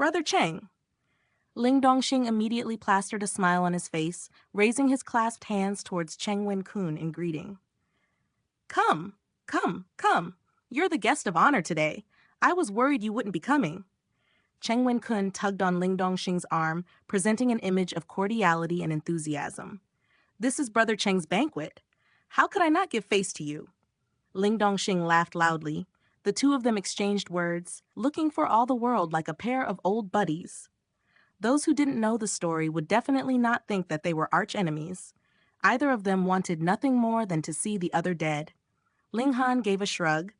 Brother Cheng. Ling Dongxing immediately plastered a smile on his face, raising his clasped hands towards Cheng Wen-kun in greeting. Come, come. You're the guest of honor today. I was worried you wouldn't be coming. Cheng Wen-kun tugged on Ling Dongxing's arm, presenting an image of cordiality and enthusiasm. This is Brother Cheng's banquet. How could I not give face to you? Ling Dongxing laughed loudly. The two of them exchanged words, looking for all the world like a pair of old buddies. Those who didn't know the story would definitely not think that they were arch enemies. Either of them wanted nothing more than to see the other dead. Ling Han gave a shrug.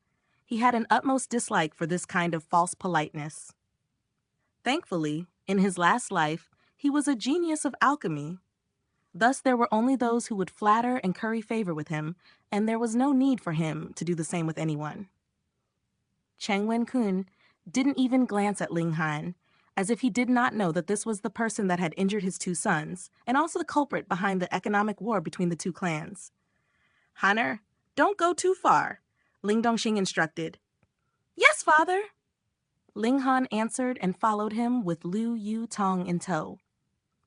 He had an utmost dislike for this kind of false politeness. Thankfully, in his last life, he was a genius of alchemy. Thus there were only those who would flatter and curry favor with him, and there was no need for him to do the same with anyone. Cheng Wen-kun didn't even glance at Ling Han, as if he did not know that this was the person that had injured his two sons, and also the culprit behind the economic war between the two clans. Hanner, don't go too far, Ling Dongxing instructed. Yes, father. Ling Han answered and followed him with Liu Yu Tong in tow.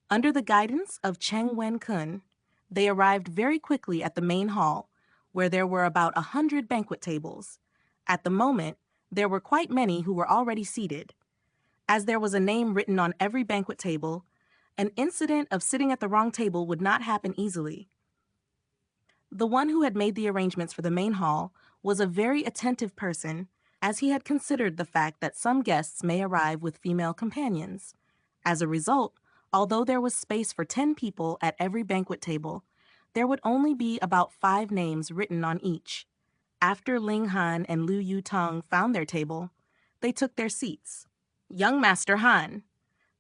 Under the guidance of Cheng Wen-kun, they arrived very quickly at the main hall, where there were about 100 banquet tables. At the moment, there were quite many who were already seated. As there was a name written on every banquet table, an incident of sitting at the wrong table would not happen easily. The one who had made the arrangements for the main hall was a very attentive person, as he had considered the fact that some guests may arrive with female companions. As a result, although there was space for 10 people at every banquet table, there would only be about 5 names written on each. After Ling Han and Liu Yu Tong found their table, they took their seats. Young Master Han.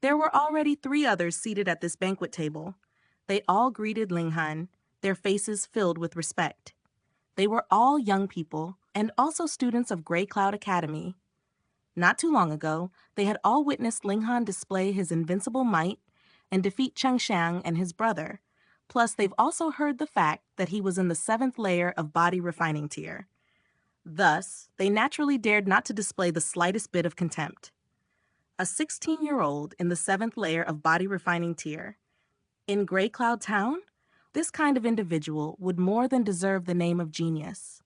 There were already 3 others seated at this banquet table. They all greeted Ling Han, their faces filled with respect. They were all young people and also students of Gray Cloud Academy. Not too long ago, they had all witnessed Ling Han display his invincible might and defeat Cheng Xiang and his brother. Plus, they've also heard the fact that he was in the 7th layer of body refining tier. Thus, they naturally dared not to display the slightest bit of contempt. A 16-year-old in the 7th layer of body refining tier. In Gray Cloud Town, this kind of individual would more than deserve the name of genius.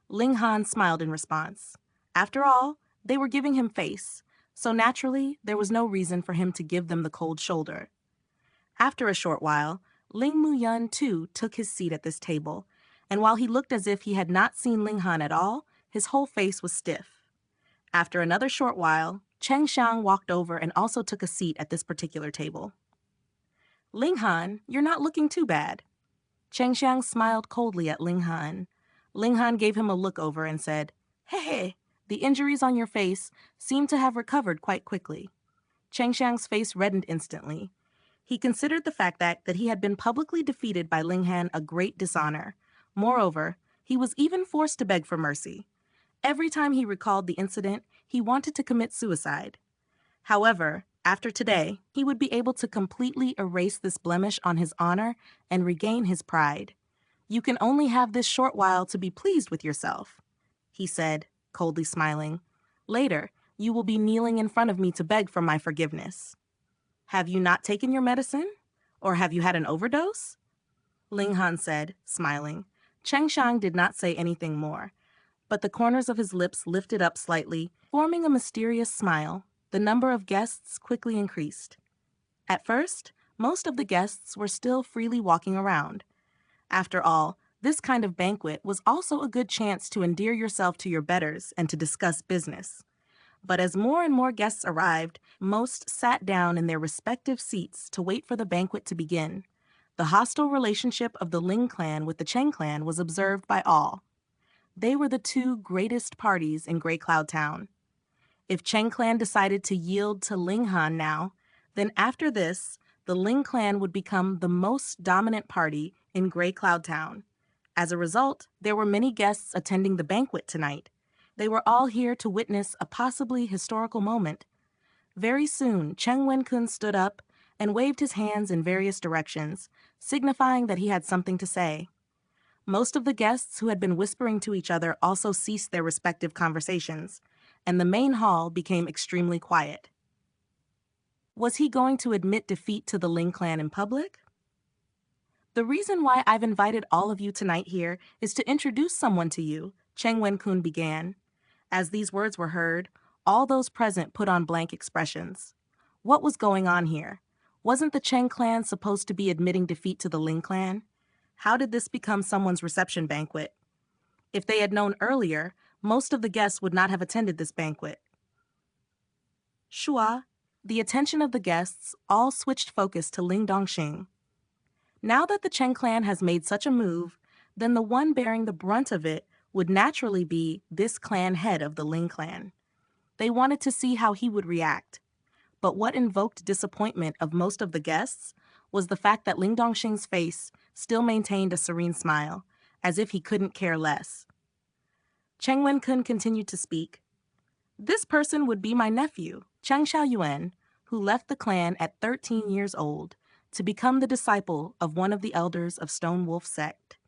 Ling Han smiled in response. After all, they were giving him face, so naturally there was no reason for him to give them the cold shoulder. After a short while, Ling Muyun too took his seat at this table, and while he looked as if he had not seen Ling Han at all, his whole face was stiff. After another short while, Cheng Xiang walked over and also took a seat at this particular table. Ling Han, you're not looking too bad. Cheng Xiang smiled coldly at Ling Han. Ling Han gave him a look over and said, Hey, the injuries on your face seem to have recovered quite quickly. Cheng Xiang's face reddened instantly. He considered the fact that he had been publicly defeated by Ling Han a great dishonor. Moreover, he was even forced to beg for mercy. Every time he recalled the incident, he wanted to commit suicide. However, after today, he would be able to completely erase this blemish on his honor and regain his pride. You can only have this short while to be pleased with yourself, he said, coldly smiling. Later, you will be kneeling in front of me to beg for my forgiveness. Have you not taken your medicine? Or have you had an overdose? Ling Han said, smiling. Cheng Xiang did not say anything more, but the corners of his lips lifted up slightly, forming a mysterious smile. The number of guests quickly increased. At first, most of the guests were still freely walking around. After all, this kind of banquet was also a good chance to endear yourself to your betters and to discuss business. But as more and more guests arrived, most sat down in their respective seats to wait for the banquet to begin. The hostile relationship of the Ling clan with the Cheng clan was observed by all. They were the 2 greatest parties in Gray Cloud Town. If Cheng clan decided to yield to Ling Han now, then after this, the Ling clan would become the most dominant party in Gray Cloud Town. As a result, there were many guests attending the banquet tonight. They were all here to witness a possibly historical moment. Very soon, Cheng Wen-kun stood up and waved his hands in various directions, signifying that he had something to say. Most of the guests who had been whispering to each other also ceased their respective conversations, and the main hall became extremely quiet. Was he going to admit defeat to the Ling clan in public? The reason why I've invited all of you tonight here is to introduce someone to you, Xuanhuan began. As these words were heard, all those present put on blank expressions. What was going on here? Wasn't the Cheng clan supposed to be admitting defeat to the Ling clan? How did this become someone's reception banquet? If they had known earlier, most of the guests would not have attended this banquet. Shua, the attention of the guests all switched focus to Ling Dongxing. Now that the Cheng clan has made such a move, then the one bearing the brunt of it would naturally be this clan head of the Ling clan. They wanted to see how he would react. But what invoked disappointment of most of the guests was the fact that Ling Dongxing's face still maintained a serene smile, as if he couldn't care less. Xuanhuan continued to speak. This person would be my nephew, Cheng Xiaoyuan, who left the clan at 13 years old to become the disciple of one of the elders of Stone Wolf sect.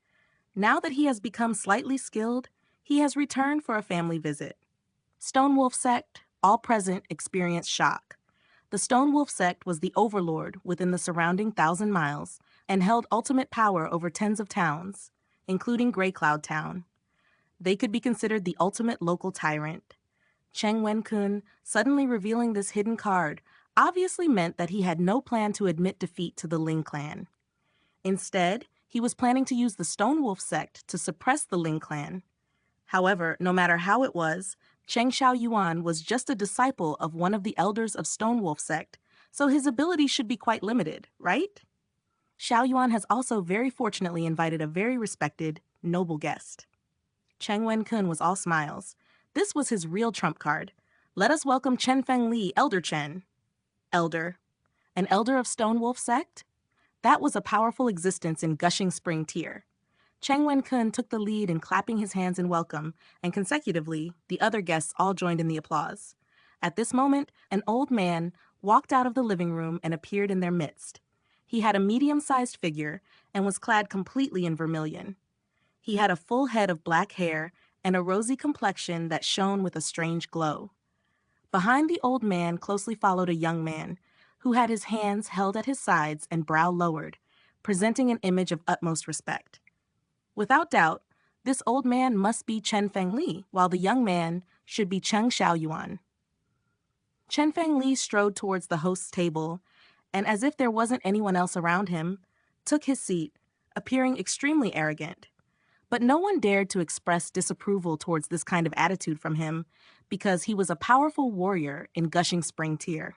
Now that he has become slightly skilled, he has returned for a family visit. Stone Wolf sect, all present, experienced shock. The Stone Wolf sect was the overlord within the surrounding 1,000 miles and held ultimate power over tens of towns, including Grey Cloud Town. They could be considered the ultimate local tyrant. Xuanhuan suddenly revealing this hidden card obviously meant that he had no plan to admit defeat to the Ling clan. Instead, he was planning to use the Stone Wolf sect to suppress the Ling clan. However, no matter how it was, Cheng Xiaoyuan was just a disciple of one of the elders of Stone Wolf sect, so his abilities should be quite limited, right? Xiaoyuan has also very fortunately invited a very respected, noble guest. Xuanhuan was all smiles. This was his real trump card. Let us welcome Chen Fengli, Elder Chen. Elder. An elder of Stone Wolf sect? That was a powerful existence in Gushing Spring Tier. Xuanhuan took the lead in clapping his hands in welcome, and consecutively, the other guests all joined in the applause. At this moment, an old man walked out of the living room and appeared in their midst. He had a medium-sized figure and was clad completely in vermilion. He had a full head of black hair and a rosy complexion that shone with a strange glow. Behind the old man closely followed a young man, who had his hands held at his sides and brow lowered, presenting an image of utmost respect. Without doubt, this old man must be Chen Fengli, while the young man should be Cheng Xiaoyuan. Chen Fengli strode towards the host's table, and as if there wasn't anyone else around him, took his seat, appearing extremely arrogant. But no one dared to express disapproval towards this kind of attitude from him, because he was a powerful warrior in Gushing Spring Tier.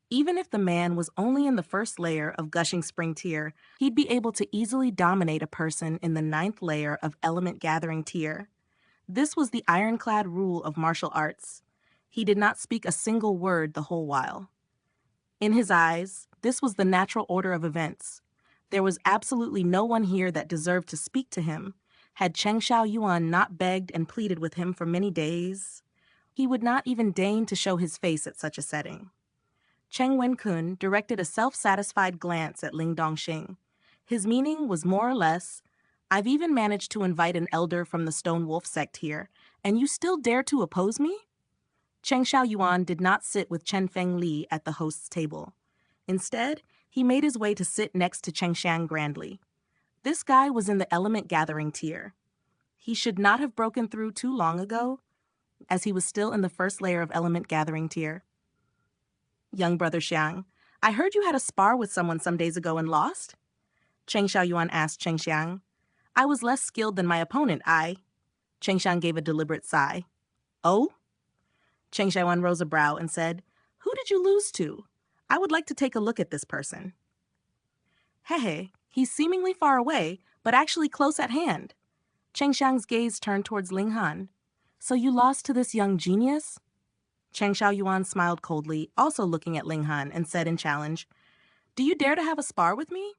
Even if the man was only in the first layer of Gushing Spring Tier, he'd be able to easily dominate a person in the 9th layer of Element Gathering Tier. This was the ironclad rule of martial arts. He did not speak a single word the whole while. In his eyes, this was the natural order of events. There was absolutely no one here that deserved to speak to him. Had Cheng Xiaoyuan not begged and pleaded with him for many days, he would not even deign to show his face at such a setting. Xuanhuan directed a self-satisfied glance at Ling Dongxing. His meaning was more or less, I've even managed to invite an elder from the Stone Wolf sect here, and you still dare to oppose me? Cheng Xiaoyuan did not sit with Chen Fengli at the host's table. Instead, he made his way to sit next to Cheng Xiang grandly. This guy was in the Element Gathering Tier. He should not have broken through too long ago, as he was still in the first layer of Element Gathering Tier. Young brother Xiang, I heard you had a spar with someone some days ago and lost? Cheng Xiaoyuan asked Cheng Xiang. I was less skilled than my opponent, Cheng Xiang gave a deliberate sigh. Oh? Cheng Xiaoyuan rose a brow and said, Who did you lose to? I would like to take a look at this person. Hehe, he's seemingly far away, but actually close at hand. Cheng Xiang's gaze turned towards Ling Han. So you lost to this young genius? Cheng Xiaoyuan smiled coldly, also looking at Ling Han, and said in challenge, Do you dare to have a spar with me?